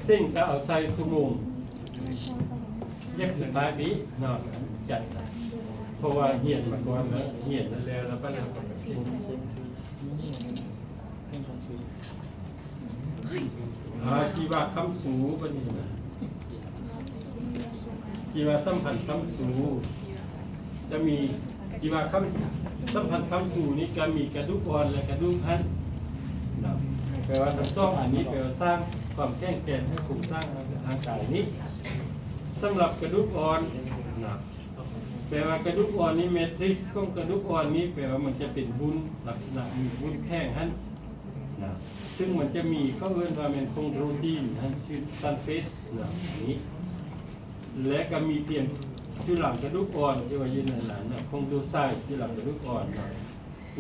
ซึ่งก็เอาใส่สมุงเย็บสุดท้ายนี้เนาะจัดเพราะว่าเหียนมาก่อนแล้วเหียนนั่นแล้วก็แล้วก็สิ่งชีวะคำสูก็นี่นะชีวะสัมพันธ์คำสูจะมีชีวะคำสัมพันธ์คำสูนี่ก็มีกระดูกอ่อนและกระดูกหันนะแปลว่าทั้งสองอันนี้แปลว่าสร้างความแข็งแกร่งให้โครงสร้างทางกายนี้สำหรับกระดูกอ่อนนะแปลว่ากระดูกอ่อนนี้เมทริกซ์ของกระดูกอ่อนนี้แปลว่ามันจะเป็นวุ้นลักษณะมีวุ้นแข็งหันนะซึ่งมันจะมีเขาเรียกว่าเป็นคงโปรตีนนะชื่อซันเฟสนะนี้และก็มีเพียงจุดหลังกระดูกอ่อนที่ว่ายืนในหลังนะคงดูไส้จุดหลังกระดูกอ่อนนะ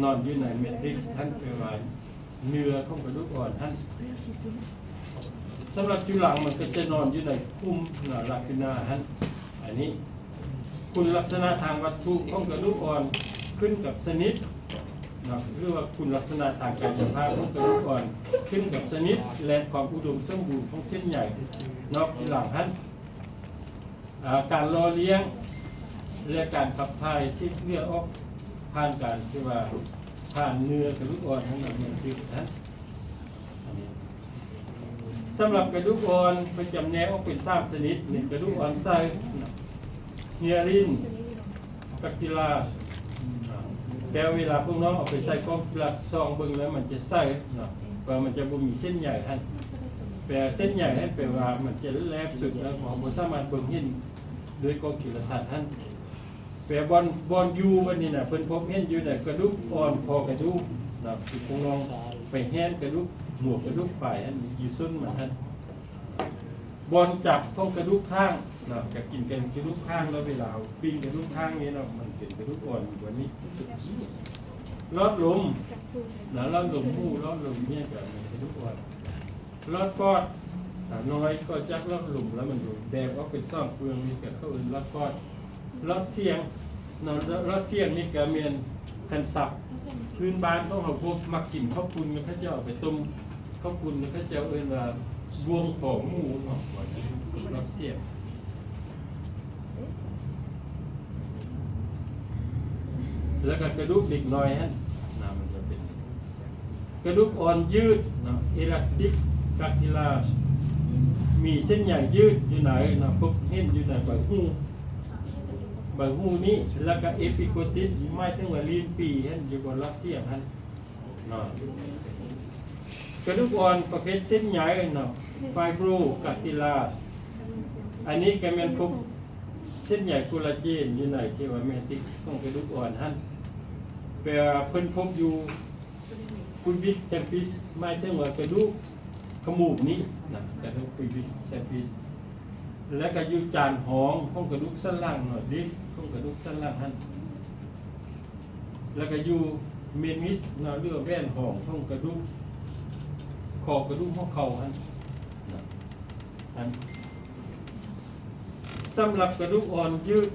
นอนอยู่ในเมทริกซ์ท่านแปลว่าเนื้อของกระดูกอ่อนท่านสำหรับจุดหลังมันก็จะนอนอยู่ในคุ้มลาคินาท่านอันนี้คุณลักษณะทางวัตถุของกระดูกอ่อนขึ้นกับชนิดนะหรือว่าคุณลักษณะทางกายภาพของกระดูกอ่อนขึ้นกับชนิดและความอุดมสมบูรณ์ของเส้นใหญ่นอกที่หลังท่านการรอเลี้ยงและการขับถ่ายที่เลือดออกผ่านการที่ว่าผ่านเนื้อกระดูกอ่อนทั้งหมดเนี่ยคือท่านสำหรับกระดูกอ่อนเป็นจำแนกออกเป็น3ชนิด1กระดูกอ่อนไส้เนียรินกักติลาสแต่เวลาพวกน้องเอาไปใส่กล้องกิลาซองเบิ่งแล้วมันจะใส่เนาะเพราะมันจะบ่มีเส้นใหญ่ท่านแต่เส้นใหญ่ให้แปลว่ามันจะแลบสุดแล้วของบ่สามารถเบิ่งเห็นด้วยกล้องกิลาทัศน์ท่านแต่บอลยูวันนี้น่ะเพิ่นพบเห็นอยู่ในกระดูกอ่อนคอกระดูกนะที่พวกน้องไปแห้นกระดูกหมวกกระดูกปลายอันอยู่ซุ่นมันท่านบอลจับต้องกระดูกข้างนะจะกินกันกระดูกข้างแล้วเวลาปิ้งกระดูกข้างนี้เนาะมันเป็นกระดูกอ่อนอยู่วันนี้รอดลมนะรอดลมหูรอดลมเนี่ยกับกระดูกอ่อนรอดปอดน้อยก็จักรอดลมแล้วมันดูแดงออกเป็นซ่องเฟืองนี่กับเขาอื่นรอดปอดรอดเสียงนะรอดเสียงนี่ก็เมียนคันสับพื้นบ้านต้องเอาพวกมักกินข้าวปุ้นแล้วเขาจะเอาไปต้มข้าวปุ้นแล้วเขาจะเอิ้นว่าบวงของหมูเนาะรอดเสียงแล้วก็กระดูกเด็กน้อยฮะนะมันจะเป็นกระดูกอ่อนยืดนะเอลาสติกคาร์ติลาจมีเส้นใหญ่ยืดอยู่ไหนนะพบเห็นอยู่ในใบหูนี้แล้วก็เอพิโกติสไม่ถึงว่าลิ้นปีเห็นอยู่บนลักเสียงฮะนะกระดูกอ่อนประเภทเส้นใหญ่นะไฟโบรคาร์ติลาจอันนี้ก็เป็นพบเส้นใหญ่โคลลาเจนอยู่ในที่ว่าแมติกของกระดูกอ่อนท่านแปลเพิ่นพบอยู่คุณวิทแซมปิสไม่ถึงว่ากระดูกขมูกนี้นะกระดูกคุณวิทแซมปิสและก็อยู่จานหองของกระดูกสันหลังเนาะดิสของกระดูกสันหลังท่านแล้วก็อยู่เมนิสเนาะเรื่องแว่นหองของกระดูกคอกระดูกหัวเข่าท่านสำหรับกระดูกอ่อนยืด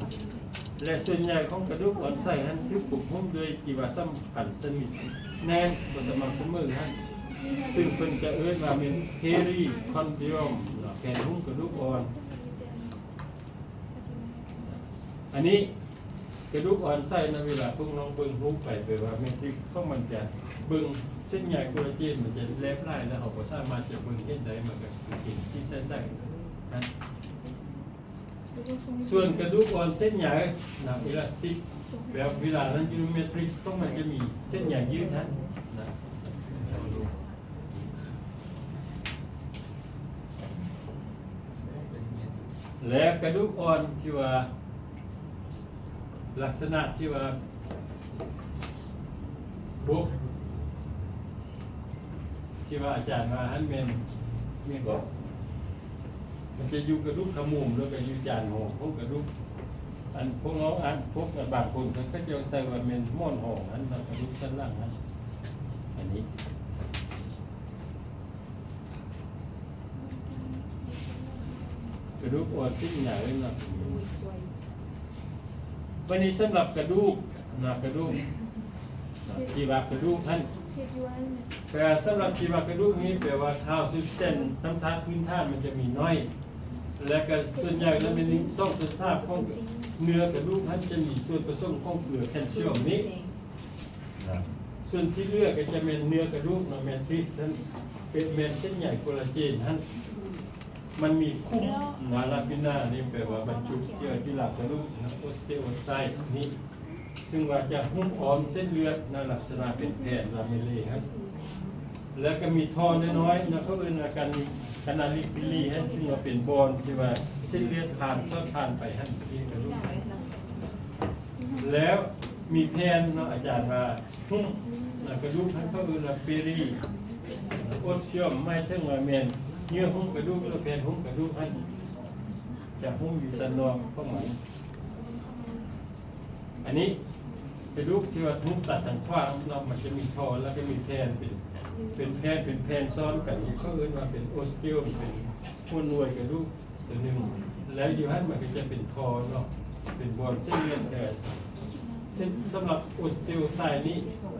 และส่วนใหญ่ของกระดูกอ่อนใส่นั้นคือปลุกหุ้มโดยจีวาสัมพันธ์สนิทแน่นบนสมองสมมือท่านซึ่งเป็นจะเอื้อว่าเป็นเฮรีคอนดิอมแกนหุ้มกระดูกอ่อนอันนี้กระดูกอ่อนใส่ในเวลาพวกน้องเบิ่งหุ้มไปแปลว่าแม่ที่พวกมันจะเบิ่งเส้นใหญ่โคลลาเจนมันจะแลบไล่แล้วเขาก็สามารถจะเบิ่งเห็นได้มันก็กินที่ใส่นะส่วนกระดูกอ่อนเส้นใหญ่นะเอลาสติกแบบเวลานั้นยูเมทริกต้องมันจะมีเส้นใหญ่ยืดนะและกระดูกอ่อนที่ว่าลักษณะที่ว่าบุกที่ว่าอาจารย์มาฮันเมนบอกมันจะอยู่กระดูกขมุมแล้วก็อยู่จานหองพวกกระดูกอันพวกน้องอันพวกบางคนเขาจะใส่ว่าเป็นม่อนหองอันกระดูกสั้นล่างนั้นอันนี้กระดูกอ่อนที่ใหญ่เลยนะวันนี้สำหรับกระดูกนะกระดูกที่ว่ากระดูกท่าน แต่สำหรับชีวกระดูกนี้แปลว่าข้าวซุปเส้นน้ำตาลพื้นฐานมันจะมีน้อย และก็ส่วนใหญ่แล้วมันต้องศึกษาของเนื้อกระดูกนั้นจะมีส่วนผสมของเกลือแคลเซียมนี้ส่วนที่เหลือกก็จะเป็นเนื้อกระดูกแมทริกซ์นั้นเป็นแมนเส้นใหญ่โคลลาเจนนั้นมันมีคุ้มนาลาปินานี่แปลว่าบรรจุเกี่ยวที่หลักกระดูกโอสเตโอไซต์นี้ซึ่งว่าจะหุ้มอ้อมเส้นเลือดในลักษณะเป็นแผ่นลาเมเล่ครับแล้วก็มีท่อน้อยๆนะเขาเรียกกันคานาลิฟิลีให้ซึ่งว่าเป็นบอลที่ว่าเส้นเลือดผ่านก็ผ่านไปให้ที่กระดูกแล้วมีแผ่นเนาะอาจารย์ว่าหุ้มกระดูกทั้งเขาเรียกว่าเปรีโอสเชียมไม่ใช่ว่าเมนเนื้อหุ้มกระดูกแล้วแผ่นหุ้มกระดูกให้จะหุ้มอยู่สันนอกข้างหลังอันนี้กระดูกที่ว่าทุบตัดทางขวาเรามันจะมีท่อแล้วก็มีแผ่นเป็นแผ่นซ้อนกันเขาเรียกว่าเป็นโอสเทียมเป็นหัวหน่วยกระดูกตัวหนึ่งแล้วอยู่ให้มันก็จะเป็นท่อเนาะเป็นบอลเส้นเลือดแต่เส้นสำหรับโอสเทียไซนี้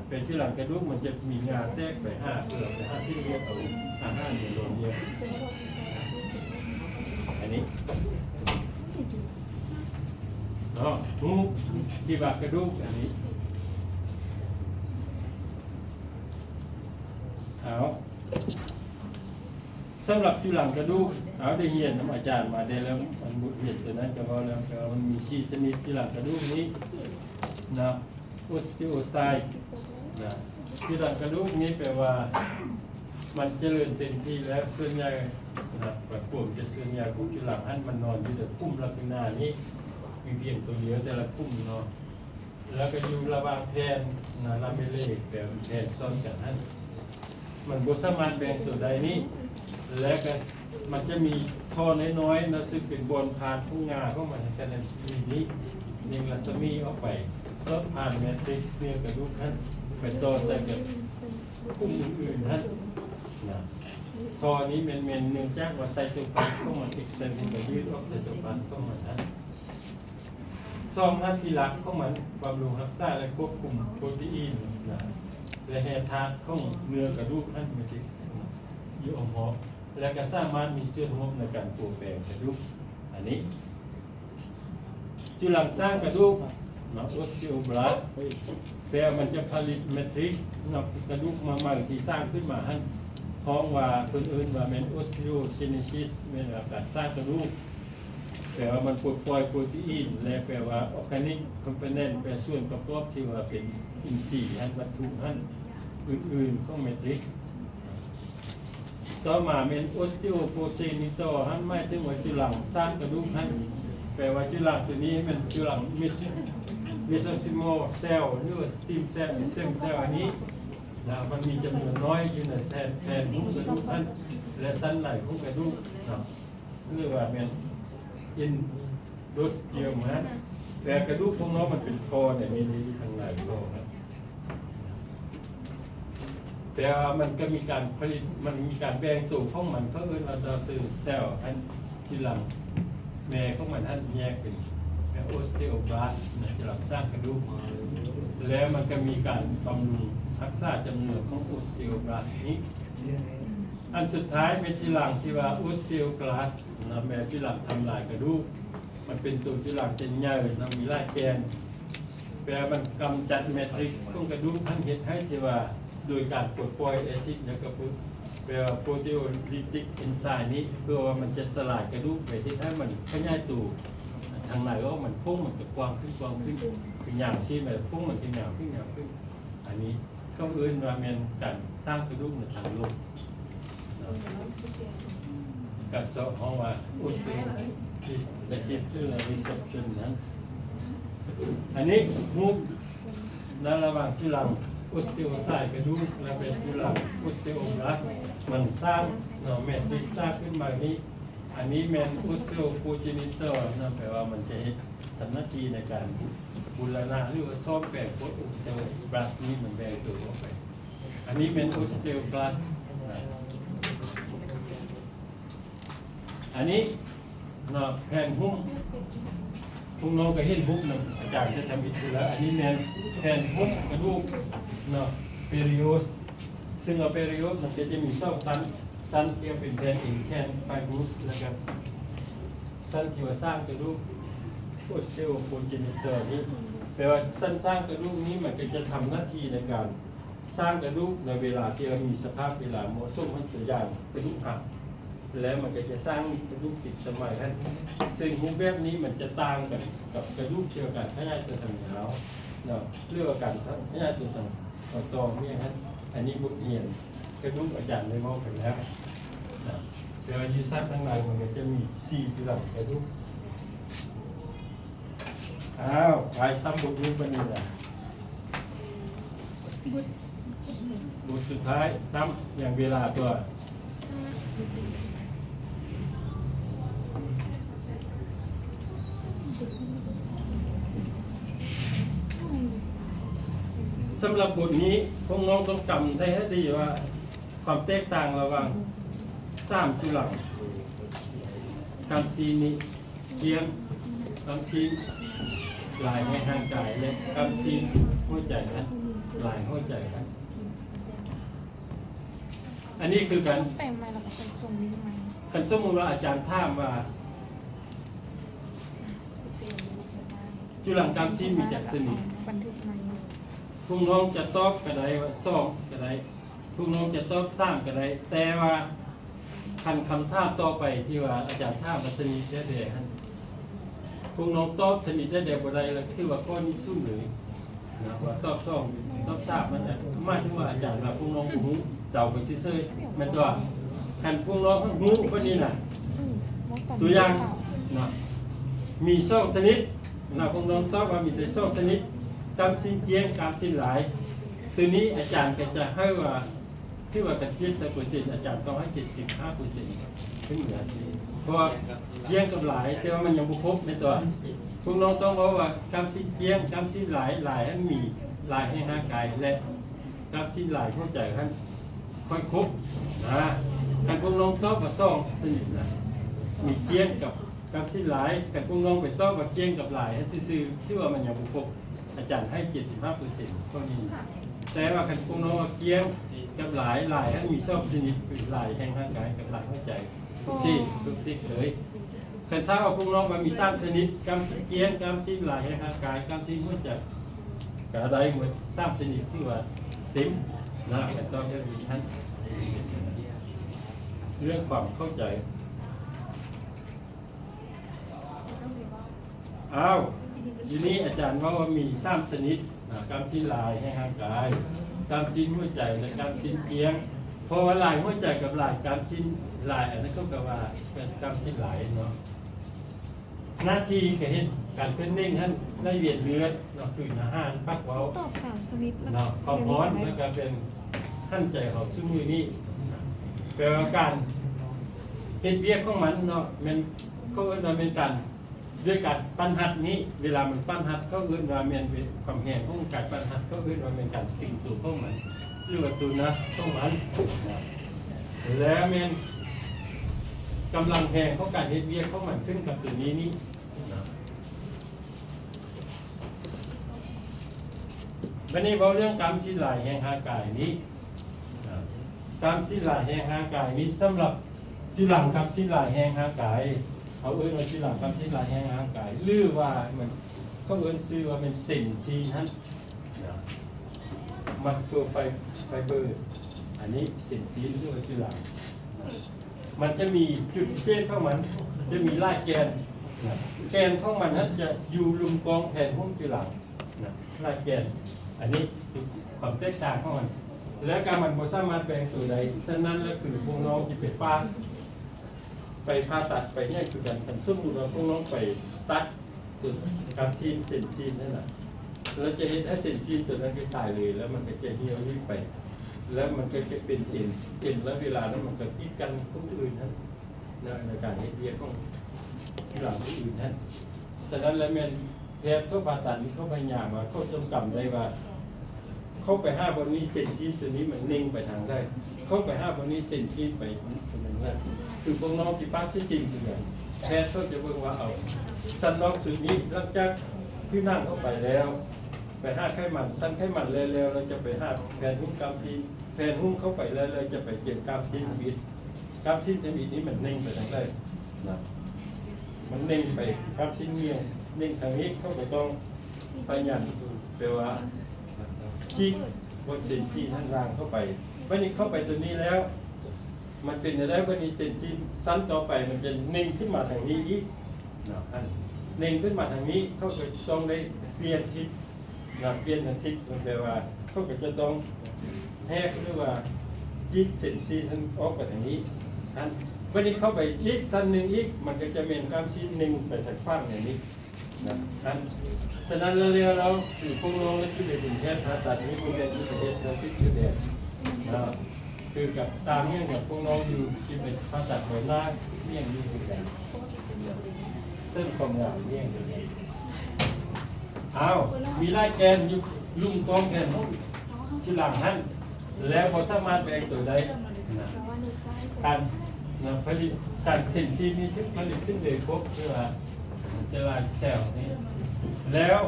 เป็นที่หลังกระดูกมันจะมีงาแตกไป5เปลือกไป5ที่เรียกเอาอาหารในโรงเรียนอันนี้เนาะหูที่บากระดูกอันนี้เอาสำหรับจุหลังกระดูกเอาได้เรียนน้ำอาจารย์มาได้แล้วมันบุเรียนตัวนั้นจะว่าแล้วมันมีชีสนิทจุหลังกระดูกนี้นะโอสเตโอไซต์นะจุหลังกระดูกนี้แปลว่ามันเจริญเต็มที่แล้วส่วนใหญ่นะแบบพวกจะส่วนใหญ่พวกจุหลังท่านมันนอนอยู่แต่คุ้มลักษณะนี้มีเพียงตัวเดียวแต่ละคุ้มเนาะแล้วก็อยู่ระหว่างแผ่นนะลาเมเล่แบบแผ่นซ้อนกันนั้นมันบ่สามารถแบ่งตัวใดนี้และก็มันจะมีท่อน้อยๆนะซึ่งเป็นบอลผ่านทุ่งงาเข้ามาในขณะนี้ยิงรัศมีออกไปซอดผ่านแมทริกซ์เนี่ยกระดูกท่านไปต่อใส่กับคุ้มอื่นๆท่านนะท่อนี้เมนเนื่องจากว่าไซโตพลาสเข้ามาติดเต็มที่ยืดออกไซโตพลาสเข้ามาท่านซองหน้าที่หลักของมันบำรุงรักษาและควบคุมโปรตีนนะและแฮทาร์ของเนื้อกระดูกอันเป็นที่อยู่องค์หอและก็สามารถมีเสื้อหุ้มในการปลูกแปลงกระดูกอันนี้จุลังสร้างกระดูกนะโอสเทีโอบลาสแปลมันจะผลิตแมทริกซ์นะกระดูกมาใหม่ที่สร้างขึ้นมาให้ห้องว่าคนอื่นว่าเป็นโอสเทีโอเจเนซิสเป็นการสร้างกระดูกแปลว่ามันปลดปล่อยโปรตีนและแปลว่าออร์แกนิกคอมโพเนนต์แปลส่วนประกอบที่ว่าเป็นอินทรีย์อันวัตถุอันอื่นๆของแมทริกซ์ต่อมาเป็นออสเตโอโปรเจนิโตฮันไม่ถึงว่าจุลังสร้างกระดูกฮันแปลว่าจุลังตัวนี้มันจุลังมิโซซิโมเซลล์หรือสตีมเซลล์เซลล์อันนี้นะมันมีจำนวนน้อยอยู่ในแทนหุ้มกระดูกฮันและสั้นไหลของกระดูกนะเรียกว่าเป็นอินโดสเกียมฮะแต่กระดูกของน้องมันเป็นคอเนี่ยมีข้างในคอนะแต่มันก็มีการผลิตมันมีการแบ่งตัวของมันเขาเราจะตื่นเซลล์อันที่หลังแม่ของมันอันแยกเป็นโอสเตโอบลาสต์ที่หลังสร้างกระดูกแล้วมันก็มีการบำรุงรักษาจำนวนของโอสเตโอบลาสต์นี้อันสุดท้ายเป็นที่หลังที่ว่าโอสเตโอกลาสนะแม่ที่หลังทำลายกระดูกมันเป็นตัวที่หลังเป็นใหญ่นะมีลายแกนแปลมันกำจัดแมทริกซ์ของกระดูกทั้งเห็ดให้ที่ว่าโดยการปลดปล่อยแอซิดและกระปุกแปลว่าโปรตีโอลิติกเอนไซม์นี้เพื่อว่ามันจะสลายกระดูกไปที่ให้มันขยายตัวทางในก็มันพุ่งมันจะกว้างขึ้นคืออย่างที่แบบพุ่งมันจะยาวขึ้นอันนี้ก็ว่าเป็นการสร้างกระดูกในทางโลกการสอบของว่าอุสเตโอไลซิสหรือรีเซปชันนั้นอันนี้มุกในระหว่างที่หลังโอสเตโอไซต์กระดูกและเป็นที่หลังโอสเตโอบลาสต์มันสร้างแมทริกซ์สร้างขึ้นมานี้อันนี้แมนโอสเตโอโปรเจนิเตอร์นั่นแปลว่ามันจะทำหน้าที่ในการบูรณะหรือว่าซ่อมแปลงโอสเตโอบลาสต์นี้มันแบ่งตัวออกไปอันนี้เป็นโอสเตโอบลาสต์อันนี้แผ่นหุ้มพวกน้องก็เห็นหุ้มนะอาจารย์จะทำอีกทีแล้วอันนี้แผ่นหุ้มกระดูกเปริโอส ซึ่งเอาไปประโยชน์มันก็จะมี2สั้นที่เป็นแผ่นอินแคนไฟบรูสแล้วก็สั้นที่ว่าสร้างกระดูกโอสเตโอโคเจเนเตอร์นี้แปลว่าสั้นสร้างกระดูกนี้มันก็จะทำหน้าที่ในการสร้างกระดูกในเวลาที่เรามีสภาพเวลาเหมาะสมให้ตัวอย่างกระดูกหักแล้วมันก็จะสร้างกระดูกติดสมัยนั้นซึ่งรูปแบบนี้มันจะต่างกันกับกระดูกเชื่อกันขยายตัวทางยาวเนาะเรื่องการขยายตัวทางต่อเนี่ยครับอันนี้บทเรียนกระดูกอาจารย์ได้มอบไปแล้วนะเดี๋ยวยูซัดทั้งหลายมันก็จะมี4ที่หลังกระดูกอ้าวไปซ้ำบทนี้เป็นยังไงบทสุดท้ายซ้ำอย่างเวลาตัวสำหรับบทนี้พวกน้องต้องจำได้ให้ดีว่าความแตกต่างระหว่าง3จุลังกำซีนี้เกียงกำซีลายในห่างกายและกำซีหัวใจนะลายหัวใจนะอันนี้คือการแต่งมาแล้วก็ส่งนี้มา คันสมมุติว่าอาจารย์ถามว่าจุลังกำซีมีจักชนิดบันทึกมา พวกน้องจะตอบก็ได้ว่า2ก็ได้พวกน้องจะตอบ3ก็ได้แต่ว่าคำถามต่อไปที่ว่าอาจารย์ถามว่าชนิดได้ๆหั่นพวกน้องตอบชนิดได้บ่ได้แล้วคือว่าข้อนี้สู้เลยนะว่าตอบ2ตอบ3มันหมายถึงว่าอาจารย์ว่าพวกน้องบ่ฮู้เดาไปซื่อๆแม่นตัวคันพวกน้องฮู้บ่นี้น่ะตัวอย่างเนาะมี2ชนิดนะพวกน้องตอบว่ามีแต่2ชนิดกำสิ้นเกียงกำสิ้นหลายตัวนี้อาจารย์ก็จะให้ว่าที่ว่ากันเทียบจากเปอร์เซ็นต์อาจารย์ต้องให้ 75%ขึ้นเหนือเพราะเกียงกับหลายแต่ว่ามันยังบุครบในตัวพวกน้องต้องบอกว่ากำสิ้นเกียงกำสิ้นหลายให้มีหลายให้ห่างกายและกำสิ้นหลายเข้าใจท่านค่อยครบนะการพวกน้องตอบว่า2สนิทนะมีเกียงกับกำสิ้นหลายการพวกน้องไปตอบว่าเกียงกับหลายให้ซื่อๆที่ว่ามันยังบุครบอาจารย์ให้ 75% ก็ดีแต่ว่าคันพวกน้องเกี้ยงกับหลายให้มีชอบชนิดคือหลายแห่งร่างกายกับหลายหัวใจทุกที่เลยคันถ้าว่าพวกน้องมันมี3ชนิดกำสิ้นเกี้ยงกำสิ้นหลายแห่งร่างกายกำสิ้นหัวใจก็ได้หมด3ชนิดที่ว่าเต็มนะแต่ต้องเรียนรู้ท่านเรื่องความเข้าใจอ้าวทีนี้อาจารย์ว่ามี3ชนิดกำสิ้นลายให้ห่างกายกำสิ้นหัวใจและกำสิ้นเกียงเพราะว่าลายหัวใจกับลายกำสิ้นลายอันนั้นก็แปลว่าเป็นกำสิ้นลายเนาะหน้าที่ก็เห็นการเคลื่อนนิ่งท่านได้เวียนเลือดเนาะคืออาหารพักเว้าตอบข่าวสนิทเนาะความร้อนแล้วก็เป็นท่านใจเขาซึ่งมือนี้แปลว่าการเฮ็ดเวียกของมันเนาะมันเขาเรียกว่าเป็นการด้วยการปั้นหัดนี้เวลามันปั้นหัดเขาเอื้นว่ามันเป็นความแห้งของการปั้นหัดเขาเอื้นว่าเป็นการติ่งตัวของมันหรือว่าตัวนะของมันแล้วมันกำลังแห้งของการเฮ็ดเวียกของมันขึ้นกับตัวนี้นี่วันนี้เราเรื่องกรรมสิ้นหลายแห่งห่างกายนี้กรรมสิ้นหลายแห่งห่างกายนี้สำหรับที่หลังกรรมสิ้นหลายแห่งห่างกายเอาเอิ้นว่าที่หลังกำที่ลายแห่งร่างกายหรือว่ามันเขาเอิ้นชื่อว่าเป็นเส้นซีนนั้นมัสโตไฟเบอร์อันนี้เส้นซีนหรือว่าที่หลังมันจะมีจุดพิเศษของมันจะมีลายแกนแกนของมันนั้นจะอยู่ลุมกองแผ่นหุ้มที่หลังลายแกนอันนี้คือความแตกต่างของมันแล้วการมันบ่สามารถแปลงตัวใดฉะนั้นแล้วคือพวกน้องที่เป็นป้าไปผ่าตัดไปเนี่ยคือการสมมุติว่าพวกน้องไปตัดตัวการซีนเส้นซีนนั่นแหละแล้วจะเห็นถ้าเส้นซีนตัวนั้นก็ตายเลยแล้วมันก็จะเหี่ยวยุ่ยไปแล้วมันก็จะเป็นเอ็นแล้วเวลานั้นมันก็ติดกันคนอื่นนั้นในการเฮ็ดเวียกของหลังคนอื่นนั้นฉะนั้นแล้วแม่นแพทย์ทั่วผ่าตัดนี่เขาพยายามว่าเขาจำกำได้ว่าเข้าไป5บนนี้เส้นซีนตัวนี้มันนิ่งไปทางได้เข้าไป5บนนี้เส้นซีนไปตรงนั้นได้คือพวกน้องที่ปักที่จริงคืออย่างแพทย์เขาจะเบิ่งว่าเอาสันน้องสุดนี้หลังจากพี่นั่งเข้าไปแล้วไป5ไขมันสั้นไขมันเร็วๆเราจะไป5แผ่นหุ้มกำซีน แผ่นหุ้มเข้าไปแล้วเราจะไปเขียนกราฟสิ้นบิดกราฟสิ้นทำอิดนี้มันเน่งไปทางใดนะมันเน่งไปกราฟสิ้นเงียงเน่งทางนี้เขาก็ต้องพยายามแปลว่าคลิกบนเส้นชี้ท่านรางเข้าไปวันนี้เข้าไปตัวนี้แล้ว มันเป็นอะไรวันนี้เส้นชี้สั้นต่อไปมันจะเน่งขึ้นมาทางนี้อีกนะท่านเน่งขึ้นมาทางนี้เขาก็ต้องได้เปลี่ยนทิศนะเปลี่ยนทิศมันแปลว่าเขาก็จะต้องแหกหรือว่าจิกเส้นชี้ท่านออกไปทางนี้ท่านวันนี้เข้าไปอีกสั้นหนึ่งอีกมันก็จะเป็นการชี้หนึ่งไปทางฝั่งอย่างนี้นะท่านฉะนั้นแล้วเราสื่อพวกน้องและที่เป็นแพทย์ผ่าตัดนี้คุณเป็นที่ประเทศเราพิจารณานะคือกับตามเรื่องกับพวกน้องอยู่ที่เป็นผ่าตัดหัวหน้าเรื่องนี้เหมือนกันเส้นความยาวเรื่องนี้อ้าวมีไล่แกนอยู่ลุ่มกองแกนที่หลังนั้นแล้วพอสามารถแบ่งตัวได้นะการนะผลิตการเส้นซีนี้ที่ผลิตขึ้นเลยครบเพื่อจะลายแซลนี้แล้ว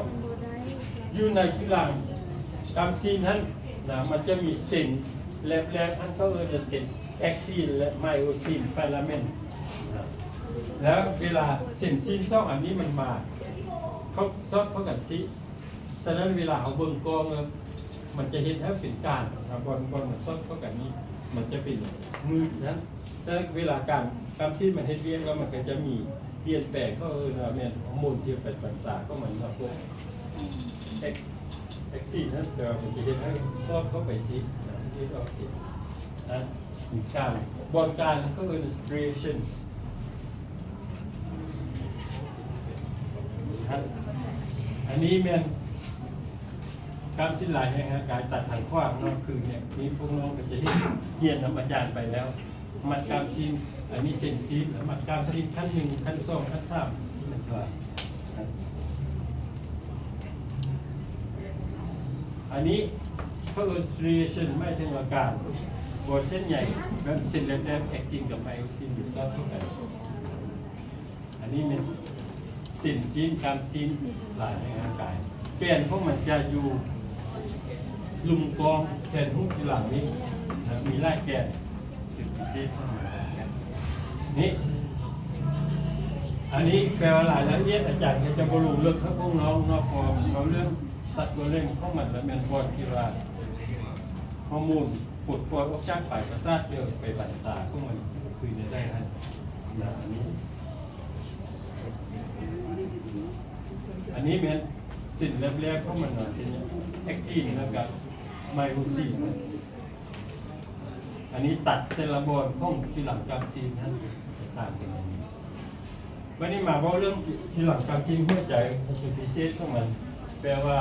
อยู่ในที่หลังกำซีนั้นนะมันจะมีเส้นแลบๆอันเขาเรียกเส้นแอคทีนและไมโอซินฟิลาเมนต์นะแล้วเวลาเส้นซีนซ่องอันนี้มันมาเขาซอดเข้ากับซีฉะนั้นเวลาเอาเบิ่งกองมันจะเห็นให้เป็นการบอลมันซอดเข้ากับนี้มันจะเป็นมือนั้นฉะนั้นเวลาการซีนมันเห็นเรียงแล้วมันก็จะมีเปลี่ยนแปลงก็แม่นฮอร์โมนที่เป็นปัญญาก็เหมือนกับพวกแอคทีฟนั่นแต่มันจะเห็นให้ซอดเข้าไปซีที่เราเห็นนะการบอลการก็คือ inspiration อันนี้แม่นการสิ้นลายแห่งการตัดทางขว้างนอกคือเนี่ยนี่พวกน้องก็จะเรียนน้ำอาจารย์ไปแล้วมัดกามชิ้นอันนี้เส้นซีนมัดกามชิ้นขั้นหนึ่งขั้นสองขั้นสามนั่นคืออันนี้เขาเรียก striation ไม่ใช่อาการบทเส้นใหญ่แบบเส้นแหลมๆ acting กับไมโอซินอยู่ซ้อนเข้ากันอันนี้เป็นเส้นซีนกามชิ้นหลายในร่างกายเปลี่ยนพวกมันจะอยู่ลุมกองแทนหุ้มที่หลังนี้มีไล่แกน10 เซนนี่อันนี้แปลว่าหลายละเอียดอาจารย์จะบรรลุเรื่องพวกน้องนอกพอเราเรื่องสัตว์ตัวเล่นเข้ามันแล้วเป็นบอลที่ว่าฮอร์โมนปวดปวดออกจากปลายประสาทเดียวไปบั่นตาพวกมันคุยได้นะอันนี้เป็นสิ่งแรกๆเข้ามันหน่อยเป็นแอคทีฟนะครับไมโอซินอันนี้ตัดเซลล์บอลข้องที่หลังกามซีนท่านต่างกันอย่างนี้วันนี้มาว่าเรื่องที่หลังกามซีนหัวใจคือพิเศษของมันแปลว่า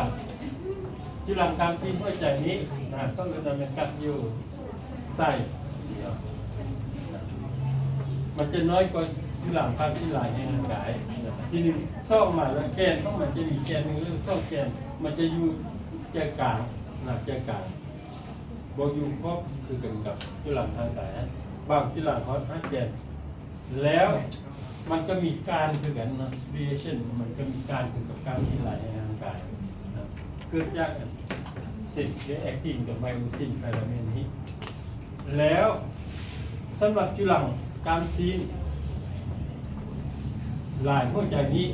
ที่หลังกามซีนหัวใจนี้นะก็คือจะเป็นกัดอยู่ใส่มันจะน้อยกว่าที่หลังกามที่หลายในร่างกายที่หนึ่งซ่องมาแล้วแกนต้องมันจะมีแกนหนึ่งเรื่องซ่องแกนมันจะอยู่ใจกลางนะใจกลางบอยูครอบคือกันกับที่หลังทางกายนะบางที่หลังเขาห้าแกนแล้วมันก็มีการคือกันนะ striation มันก็มีการคือกับการที่ไหลในร่างกายนะเกิดจากเส้นที่แอคทีฟกับไมโอซินฟิลาเมนต์นี้แล้วสำหรับที่หลังการซีนลายหัวใจนี้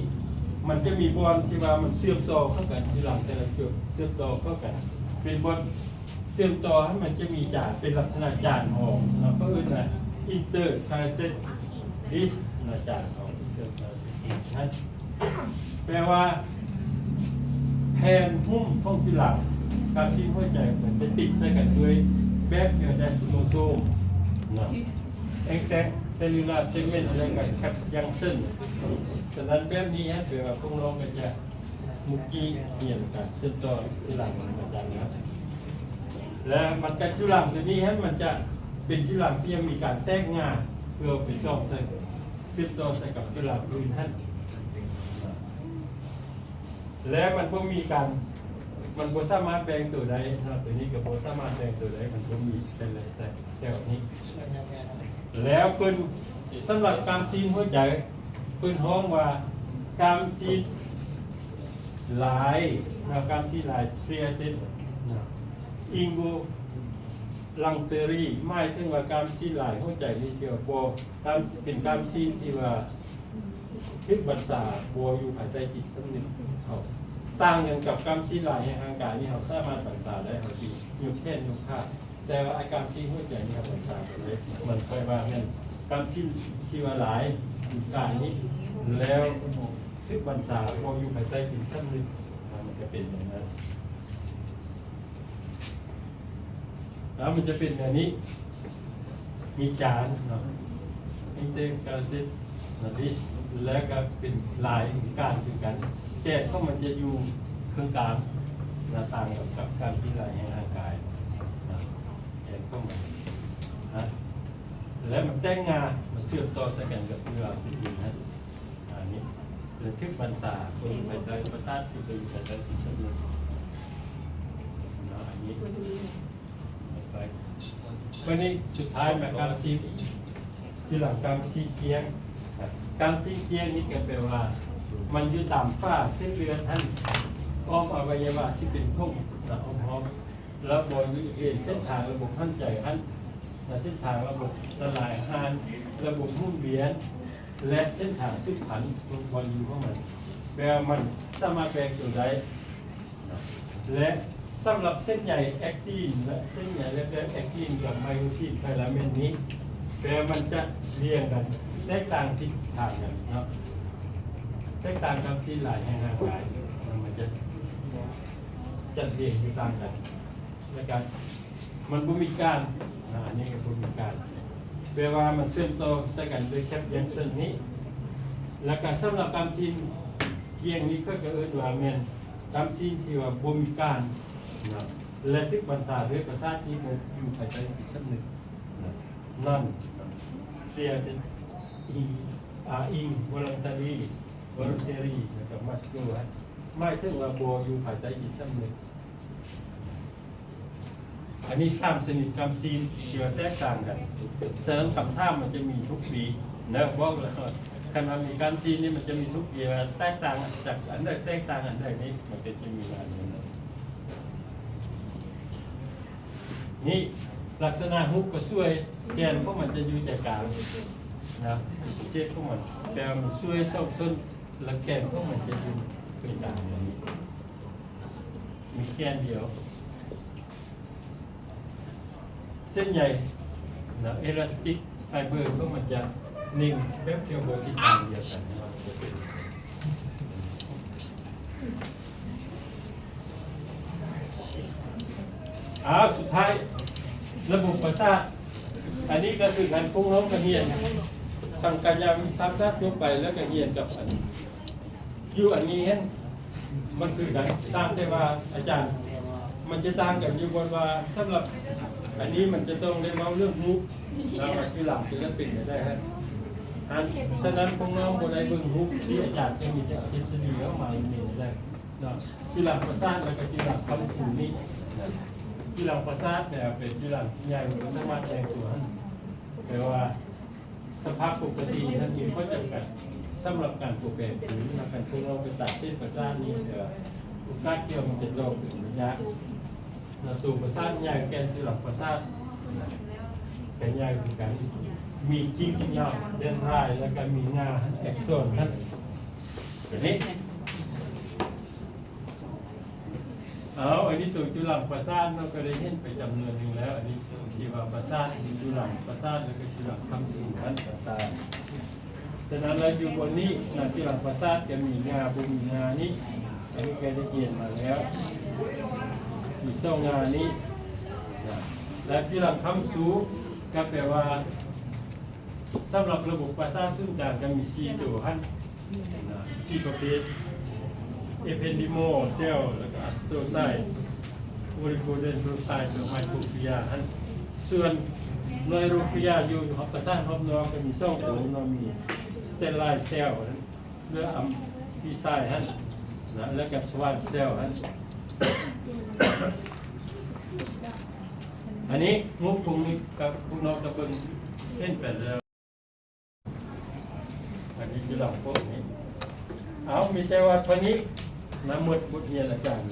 มันจะมีบอลที่ว่ามันเชื่อมต่อเข้ากันที่หลังแต่ละจุดเชื่อมต่อเข้ากันเป็นบอลเชื่อมต่อให้มันจะมีจานเป็นลักษณะจานหอมเราก็เรียกว่า intercalated disc นะจานหอม intercalated แปลว่าแทนหุ้มห้องที่หลังการที่หัวใจมันจะติดใส่กันด้วยแบบเดียวกันโซโซมนะเอ็กแตงเซลลูลาร์เซกเมนต์อะไรกันแคปยังเส้นฉะนั้นแบบนี้ฮะแปลว่าพวกน้องก็จะมุกกี้เหี่ยนกันเส้นต่อที่หลังมันจะนะและมันกับจุลังตัวนี้ฮะมันจะเป็นจุลังที่ยังมีการแตกงาเพื่อไปซ่อมใส่เส้นต่อใส่กับจุลังอื่นท่านและมันก็มีการมันบ่สามารถแบ่งตัวใดนะตัวนี้กับบ่สามารถแบ่งตัวใดมันก็มีเส้นเลยแค่นี้แล้วเพิ่นสำหรับการซีนหัวใจเพิ่นฮ้องว่าการซีนหลายนะการซีนหลายเทรียเตนนะอิงโก ลังเตอรี่หมายถึงว่าการซีหลายหัวใจนี่เกี่ยวบ่การเป็นการซีที่ว่าทึกบัญชาบ่อยู่ภายใต้จิตสำนึกเขาต่างกันกับการซีหลายในทางกายนี่เขาสามารถบัญชาได้เขาสิอยู่แค่อยู่ค่าแต่ว่าอาการซีหัวใจนี่เขาบัญชาบ่ได้มันค่อยว่าแม่นการซีที่ว่าหลายอยู่กายนี้แล้วทึกบัญชาบ่อยู่ภายใต้จิตสำนึกมันจะเป็นอย่างนั้นแล้วมันจะเป็นอย่างนี้มีจานเนาะมีเต็มการเต็มนะดิแล้วก็เป็นลายการคือกันแก้ก็มันจะอยู่เครื่องกลางหน้าต่างกับการที่ลายแห่งร่างกายนะแก้ก็มันนะแล้วมันแต่งงานมันเชื่อมต่อใส่กันกับเรื่องที่ดินนะอันนี้เป็นทึกบรรษาคนภายใต้ประสาทที่ตัวอยู่ภายใต้ที่สำนึกนะอันนี้ไปวันนี้สุดท้ายมาการซีที่หลังการซีเกียงการซีเกียงนี่ก็แปลว่ามันอยู่ตามฝ้าเส้นเลือดท่านอ้อมอวัยวะที่เป็นทุ่งนะอ้อมแล้วบริเวณเส้นทางระบบหันใจท่านเส้นทางระบบละลายอาหารระบบหมุนเวียนและเส้นทางสืบพันธุ์บริอยู่ของมันแปลว่ามันสามารถแปลงตัวได้และสำหรับเส้นใหญ่แอคตินและเส้นใหญ่และแอคตินกับไมโอซินไฟลาเมนนี้แปลมันจะเรียงกันแตกต่างทิศทางกันเนาะแตกต่างกับที่หลายแห่งร่างกายมันจะเรียงอยู่ต่างกันและกันมันบ่มีการอันนี้ก็บ่มีการแปลว่ามันเชื่อมต่อใส่กันโดยแคปยังเส้นนี้และการสำหรับการซีนเกียงนี้ก็จะเอิ้นว่าแม่นการซีนที่ว่าบ่มีการนะและทึกบรรษาด้วยประสาทที่มันอยู่ภายใต้จิตสำนึกนั่นเรียกอิงวอลันตารีนะครับมัสโกฮะไม่ถึงว่าบัวอยู่ภายใต้จิตสำนึกอันนี้สามชนิดคำซีนเกี่ยวแตกต่างกันฉะนั้นคำท่ามันจะมีทุกปีนะบอกเลยขณะมีการซีนนี่มันจะมีทุกปีแตกต่างจากอันใดแตกต่างอันใดนี้มันจะมีงานนี้นี่ลักษณะฮุกก็ช่วยแกนพวกมันจะอยู่ใจกลางนะเช็ดพวกมันแต่มันช่วยส่งส้นและแกนพวกมันจะอยู่ใจกลางอย่างนี้มีแกนเดียวเส้นใหญ่นะเอลาสติกไฟเบอร์พวกมันจะนิ่งแบบเดียวกันที่ทางเดียวกันสุดท้ายระบบประสาทอันนี้ก็คือการพุ่งน้องกระเฮียนทางการยามทำซาทั่วไปแล้วกระเฮียนกับอันอยู่อันนี้เห็นมันคือการต่างแต่ว่าอาจารย์มันจะต่างกับอยู่บนว่าสำหรับอันนี้มันจะต้องได้เมาเรื่องฮุกแล้วที่หลังจะได้เป็นได้ฮะฉะนั้นพุ่งน้องบนไอ้เบื้องฮุกที่อาจารย์จะมีจะทฤษฎีเข้ามามีได้ที่หลังประสาทแล้วก็ที่หลังคำสูนี้ที่หลังประสาทเนี่ยเป็นที่หลังที่ใหญ่มันสามารถแทงตัวแต่ว่าสภาพปกติท่านมีข้อจำกัดสำหรับการปลูกแบบหรือการพุ่งเราไปตัดเส้นประสาทนี้โอกาสเกี่ยวมันจะโตขึ้นระยะสูบประสาทใหญ่แกนที่หลังประสาทแกนใหญ่คือกันมีจิ๊กเนาะเดินรายแล้วก็มีงาแอกโซนท่านแบบนี้อันนี้ตัวจุลังประสาทเราก็ได้เห็นไปจำนวนหนึ่งแล้วอันนี้ที่ว่าประสาทจุลังประสาทแล้วก็จุลังคำสูงท่านต่างๆฉะนั้นเราอยู่บนนี้นะจุลังประสาทจะมีงาบุมีงานี้อันนี้แกได้เขียนมาแล้วมีโซ่งานี้และจุลังคำสูงก็แปลว่าสำหรับระบบประสาทซึ่งการจะมี4ตัวท่าน4ประเภทเอเพนดิโมเซลแล้วก็อะสโตไซต์โอริโกเดนโทรไซต์กับไมโครฟิยาฮันส่วนไนโรฟิยาอยู่ของประสาทรอบนอกก็มี2ตัวเรามีสเตลไลท์เซลหรืออัมฟิไซต์ฮันนะแล้วก็สวานเซลฮันอันนี้มุกตรงนี้กับพวกเราจะเป็นเล่นเป็นแล้วอันนี้คือหลังพวกนี้มีแต่ว่าวันนี้น้ำหมดบทเรียนอาจารย์